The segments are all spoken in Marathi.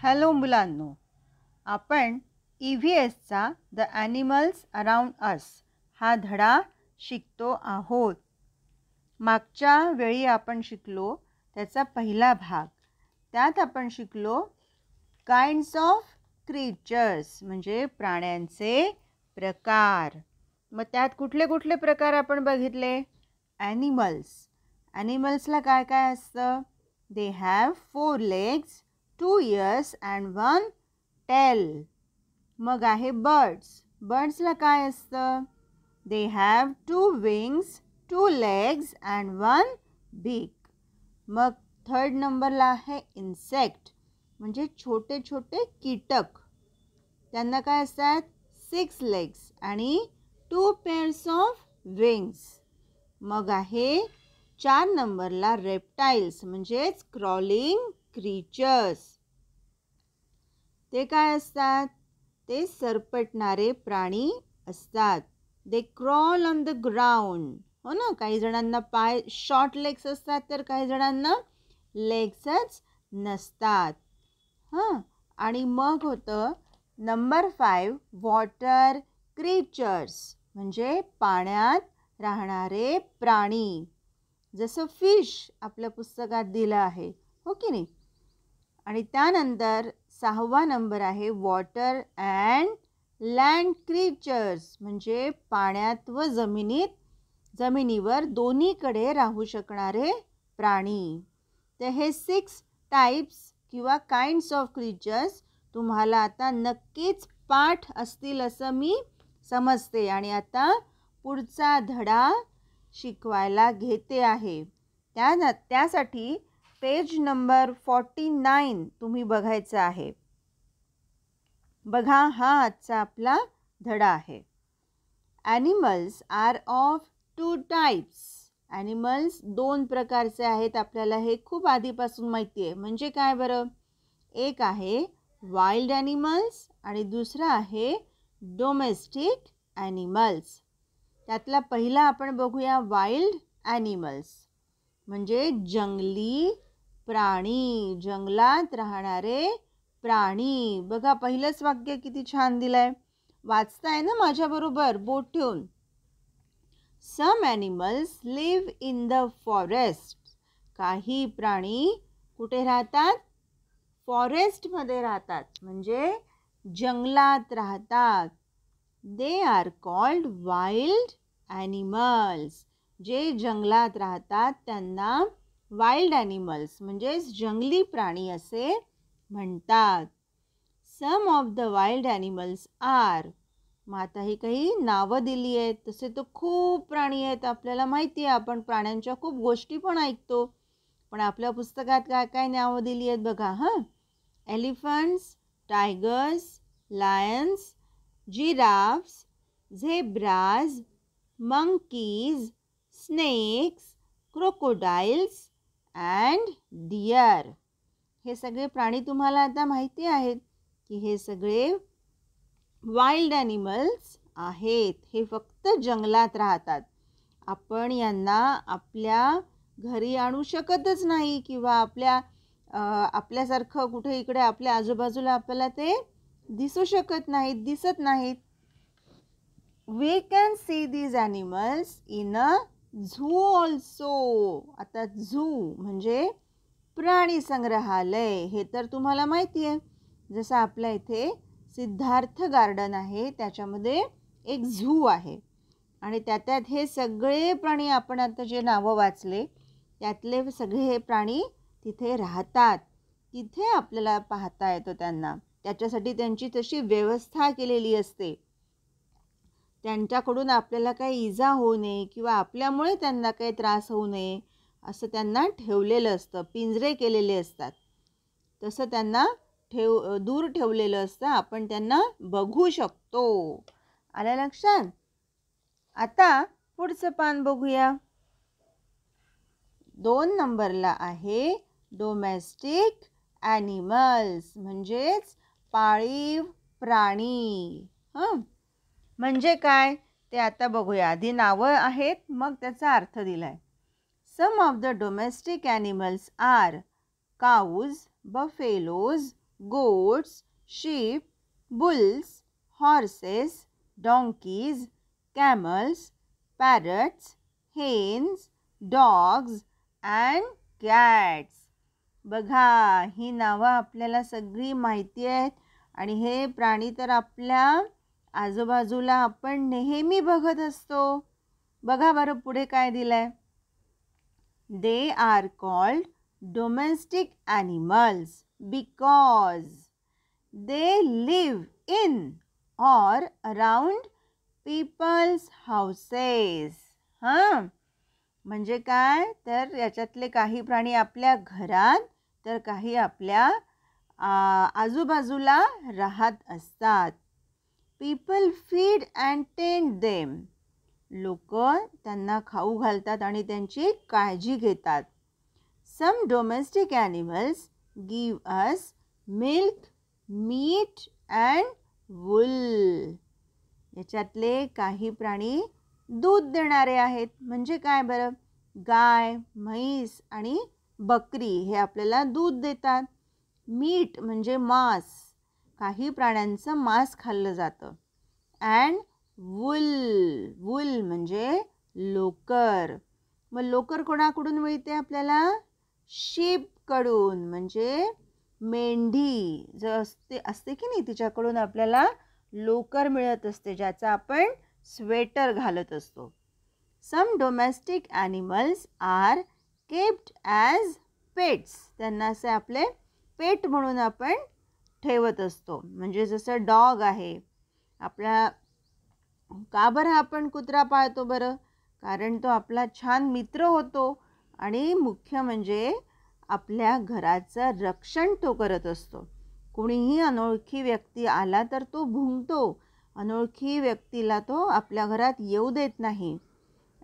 हॅलो मुलांनो, आपण EVSचा द ॲनिमल्स अराउंड अस हा धडा शिकतो आहोत. मागच्या वेळी आपण शिकलो त्याचा पहिला भाग. त्यात आपण शिकलो काइंड्स ऑफ क्रीचर्स म्हणजे प्राण्यांचे प्रकार. मग त्यात कुठले कुठले प्रकार आपण बघितले? ॲनिमल्स. ॲनिमल्सला काय काय असतं? They have 4 legs, 2 ears and 1 tail. मग आहे बर्ड्स. बर्ड्सला काय असतं? They have 2 wings, 2 legs and 1 beak. मग थर्ड नंबरला आहे इन्सेक्ट म्हणजे छोटे छोटे कीटक. त्यांना काय असतात? 6 legs आणि 2 pairs of wings. मग आहे 4 नंबरला रेप्टाइल्स म्हणजेच क्रॉलिंग क्रीचर्स. ते काय असतात? ते सरपटणारे प्राणी असतात. दे क्रॉल ऑन द ग्राउंड. हो ना, काही जणांना पाय शॉर्ट लेग्स असतात तर काही जणांना लेग्सच नसतात. हां, आणि मग होतं नंबर 5 वॉटर क्रीचर्स म्हणजे पाण्यात राहणारे प्राणी. जसं फिश आपल्या पुस्तकात दिलं आहे, हो की नाही? आणि त्यानंतर 6वा नंबर आहे वॉटर अँड लँड क्रीचर्स म्हणजे पाण्यात व जमिनीवर दोन्हीकडे राहू शकणारे प्राणी. तर हे 6 टाइप्स किंवा काइंड्स ऑफ क्रीचर्स तुम्हाला आता नक्कीच पाठ असतील असं मी समजते. आणि आता पुढचा धडा शिकवायला घेते आहे. त्यासाठी पेज नंबर 49 तुम्ही बघायचं आहे. बघा, हा आजचा आपला धडा आहे. Animals are of 2 types. Animals 2 प्रकारचे आहेत. आपल्याला हे खूप आधीपासून माहिती आहे. म्हणजे काय बरं? एक आहे वाईल्ड ॲनिमल्स आणि दुसरा आहे डोमेस्टिक ॲनिमल्स. त्यातला पहिला आपण बघूया वाईल्ड ॲनिमल्स म्हणजे जंगली प्राणी, जंगलात राहणारे प्राणी. बघा, पहिलंच वाक्य किती छान दिलंय. वाचताय ना माझ्याबरोबर बोट ठेवून? Some animals live in the forest. काही प्राणी कुठे राहतात? फॉरेस्टमध्ये राहतात म्हणजे जंगलात राहतात. They are called wild animals. जे जंगलात राहतात त्यांना वाईल्ड ॲनिमल्स म्हणजेच जंगली प्राणी असे म्हणतात. Some of the wild animals are. मग आता ही काही नावं दिली आहेत. तसे तर खूप प्राणी आहेत, आपल्याला माहिती आहे. आपण प्राण्यांच्या खूप गोष्टी पण ऐकतो. पण आपल्या पुस्तकात काय काय नावं दिली आहेत बघा. Elephants, tigers, lions, giraffes, zebras, monkeys, snakes, crocodiles and deer. हे सगळे प्राणी तुम्हाला आता माहिती आहेत की हे सगळे वाईल्ड ॲनिमल्स आहेत. हे फक्त जंगलात राहतात. आपण यांना आपल्या घरी आणू शकतच नाही किंवा आपल्यासारखं कुठे इकडे आपल्या आजूबाजूला आपल्याला ते दिसू शकत नाहीत, दिसत नाहीत. We can see these animals in a zoo also. आता झू म्हणजे प्राणी संग्रहालय. हे तर तुम्हाला माहिती आहे. जसं आपल्या इथे सिद्धार्थ गार्डन आहे, त्याच्यामध्ये एक झू आहे. आणि त्यात हे सगळे प्राणी आपण आता जे नावं वाचले त्यातले सगळे हे प्राणी तिथे राहतात. तिथे आपल्याला पाहता येतं त्यांना. त्याच्यासाठी त्यांची तशी व्यवस्था केलेली असते. त्यांच्याकडून आपल्याला काही इजा होऊ नये किंवा आपल्यामुळे त्यांना काही त्रास होऊ नये असं त्यांना ठेवलेलं असतं. पिंजरे केलेले असतात. तसं त्यांना दूर ठेवलेलं असतं. आपण त्यांना बघू शकतो. आलं लक्षात? आता पुढचं पान बघूया. 2 नंबरला आहे डोमेस्टिक ॲनिमल्स म्हणजेच पाळीव प्राणी. म्हणजे काय ते आता बघूया. आधी नावं आहेत मग त्याचा अर्थ दिलाय. Some of the domestic animals are cows, buffaloes, goats, sheep, bulls, horses, donkeys, camels, parrots, hens, dogs and cats. बघा, ही नावं आपल्याला सगळी माहिती आहेत आणि हे प्राणी तर आपल्या आजूबाजूला आपण नेहमी बघत असतो. बघा बरं पुढे काय दिलंय. They are called domestic animals because they live in or around people's houses. हां, म्हणजे काय, तर याच्यातले काही प्राणी आपल्या घरात तर काही आपल्या आजूबाजूला राहत असतात. People feed and tend them. लोक त्यांना खाऊ घालतात आणि त्यांची काळजी घेतात. Some domestic animals give us milk, meat and wool. याच्यातले काही प्राणी दूध देणारे आहेत. म्हणजे काय बरं, गाय, म्हैस आणि बकरी हे आपल्याला दूध देतात. मीठ म्हणजे मांस, काही प्राण्यांचं मांस खाल्लं जातं. अँड वूल, वूल म्हणजे लोकर. मग लोकर कोणाकडून मिळते आपल्याला? शीपकडून, म्हणजे मेंढी जर असते की नाही, तिच्याकडून आपल्याला लोकर मिळत असते, ज्याचा आपण स्वेटर घालत असतो. Some domestic animals are kept as pets. त्यांना असे आपले पेट म्हणून आपण ठेवत असतो. म्हणजे जसं डॉग आहे आपला. का बरं आपण कुत्रा पाळतो बरं? कारण तो आपला छान मित्र होतो आणि मुख्य म्हणजे आपल्या घराचं रक्षण तो करत असतो. कोणीही अनोळखी व्यक्ती आला तर तो भुंकतो. अनोळखी व्यक्तीला तो आपल्या घरात येऊ देत नाही.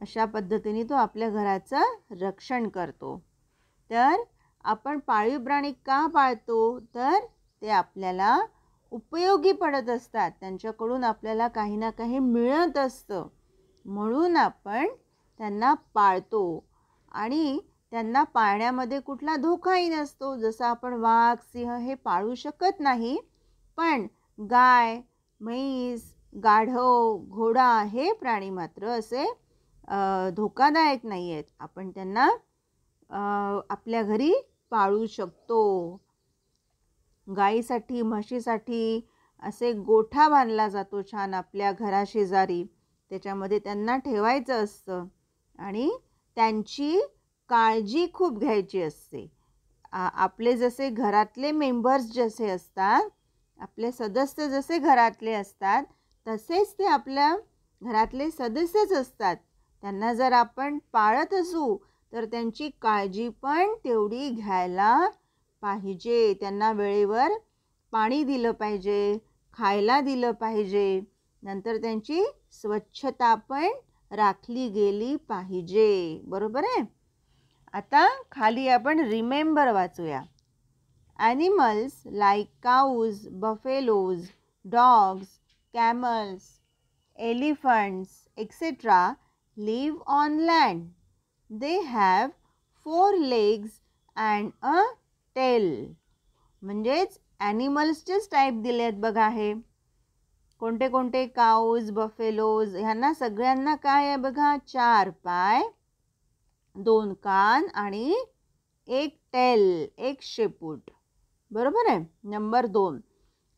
अशा पद्धतीने तो आपल्या घराचं रक्षण करतो. तर आपण पाळीव प्राणी का पाळतो? तर ते आपल्याला उपयोगी पडत असतात. त्यांच्याकडून आपल्याला काही ना काही मिळत असतं, म्हणून आपण त्यांना पाळतो. आणि त्यांना पाळण्यामध्ये कुठला धोकाही नसतो. जसं आपण वाघ, सिंह हे पाळू शकत नाही, पण गाय, म्हैस, गाढव, घोडा हे प्राणी मात्र असे धोकादायक नाही आहेत. आपण त्यांना आपल्या घरी पाळू शकतो. गाईसाठी, म्हशीसाठी असे गोठा बांधला जातो छान आपल्या घराशेजारी. त्याच्यामध्ये त्यांना ठेवायचं असतं आणि त्यांची काळजी खूप घ्यायची असते. आपले जसे घरातले मेंबर्स जसे असतात, आपले सदस्य जसे घरातले असतात, तसेच ते आपल्या घरातले सदस्यच असतात. त्यांना जर आपण पाळत असू तर त्यांची काळजी पण तेवढी घ्यायला पाहिजे. त्यांना वेळेवर पाणी दिलं पाहिजे, खायला दिलं पाहिजे. नंतर त्यांची स्वच्छता पण राखली गेली पाहिजे. बरोबर आहे. आता खाली आपण रिमेंबर वाचूया. Animals like cows, buffaloes, dogs, camels, elephants etcetera live on land. They have 4 legs and a tail. म्हणजेच ॲनिमल्सचेच टाईप दिले आहेत बघा. हे कोणते कोणते? काऊज, बफेलोज, ह्यांना सगळ्यांना काय आहे बघा, 4 पाय, 2 कान आणि 1 टेल, 1 शेपूट. बरोबर आहे. Number 2,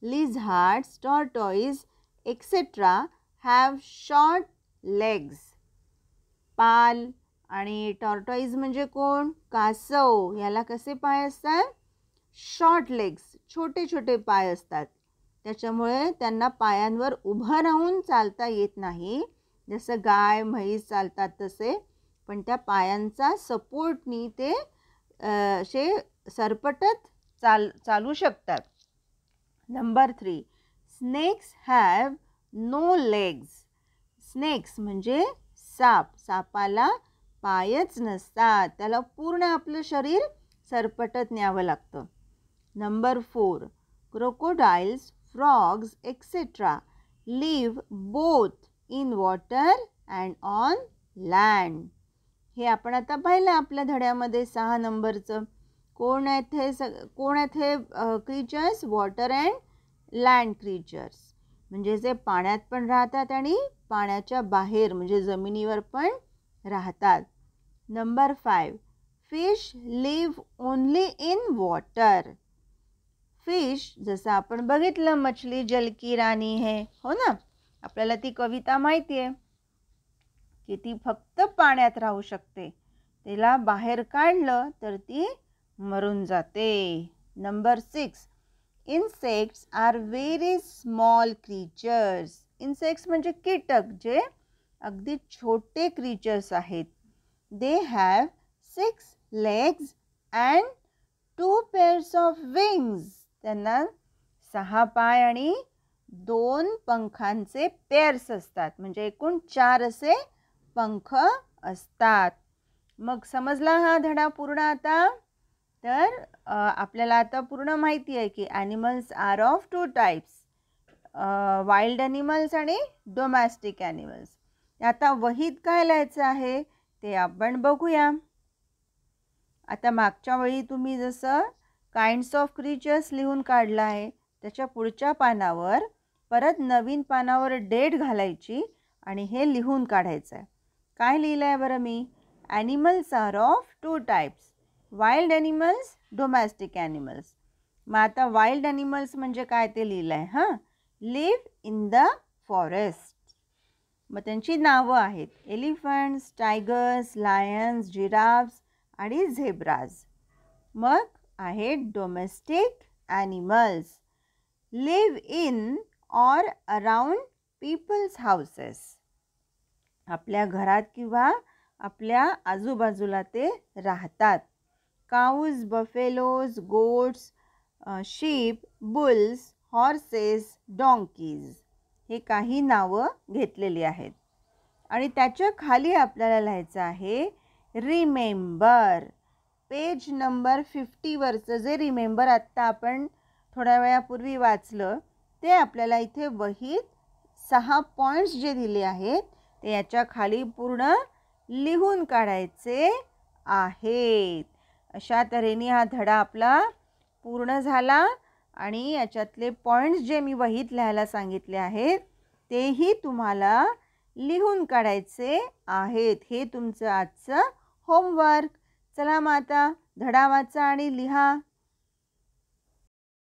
lizards, tortoise etcetera have short legs. पाल आणि टॉर्टॉइज म्हणजे कोण? कासव. याला कसे पाय असतात? शॉर्ट लेग्स, छोटे छोटे पाय असतात. त्याच्यामुळे त्यांना पायांवर उभं राहून चालता येत नाही, जसं गाय, म्हैस चालतात तसे. पण त्या पायांचा सपोर्टनी ते असे सरपटत चालू शकतात. Number 3, snakes have no legs. Snakes म्हणजे साप. सापाला पायच नसतात, त्याला पूर्ण आपलं शरीर सरपटत न्यावं लागतं. Number 4, crocodiles, frogs etcetera live both in water and on land. हे आपण आता पाहिलं आपल्या धड्यामध्ये 6 नंबरचं. कोण आहेत हे creatures? Water and land creatures, म्हणजे जे पाण्यात पण राहतात आणि पाण्याच्या बाहेर म्हणजे जमिनीवर पण राहतात. Number 5, fish live only in water. Fish, जसं आपण बघितलं मछली जल की राणी है, हो ना, आपल्याला ती कविता माहिती आहे की ती फक्त पाण्यात राहू शकते, तिला बाहेर काढलं तर ती मरून जाते. Number 6, insects are very small creatures. Insects म्हणजे कीटक, जे अगदी छोटे क्रीचर्स आहेत. They have 6 legs and 2 pairs of wings. त्यांना 6 पाय आणि 2 पंखांचे पेअर्स असतात, म्हणजे एकूण 4 असे पंख असतात. मग समजला हा धडा पूर्ण आता? तर आपल्याला आता पूर्ण माहिती आहे की animals are of 2 types, wild animals आणि डोमॅस्टिक ॲनिमल्स. आता वहीत काय लिहायचं आहे ते आपण बघूया. आता मागच्या वेळी तुम्ही जसं काइंड्स ऑफ क्रीचर्स लिहून काढलं आहे, त्याच्या पुढच्या पानावर परत नवीन पानावर डेट घालायची आणि हे लिहून काढायचं आहे. काय लिहिलं आहे बरं मी? Animals are of 2 types, wild animals, domestic animals. मग आता वाईल्ड ॲनिमल्स म्हणजे काय ते लिहिलं आहे. हां, लिव्ह इन द फॉरेस्ट. मग त्यांची नावं आहेत एलिफंट्स, टायगर्स, लायन्स, जिराफ्स आणि झेब्राज. मग आहेत domestic animals, live in or around people's houses. आपल्या घरात किंवा आपल्या आजूबाजूला ते राहतात. Cows, buffaloes, goats, sheep, bulls, horses, donkeys, हे काही नावं घेतलेली आहेत. आणि त्याच्या खाली आपल्याला लिहायचं आहे रिमेंबर. पेज नंबर 50वरचं जे रिमेंबर आत्ता आपण थोड्या वेळापूर्वी वाचलं, ते आपल्याला इथे वहीत 6 पॉईंट्स जे दिले आहेत ते याच्या खाली पूर्ण लिहून काढायचे आहेत. अशा तऱ्हेने हा धडा आपला पूर्ण झाला आणि याच्यातले पॉईंट्स जे मी वहीत लिहायला सांगितले आहेत तेही तुम्हाला लिहून काढायचे आहेत. हे तुमचं आजचं होमवर्क. चला मग आता धडा वाचा आणि लिहा.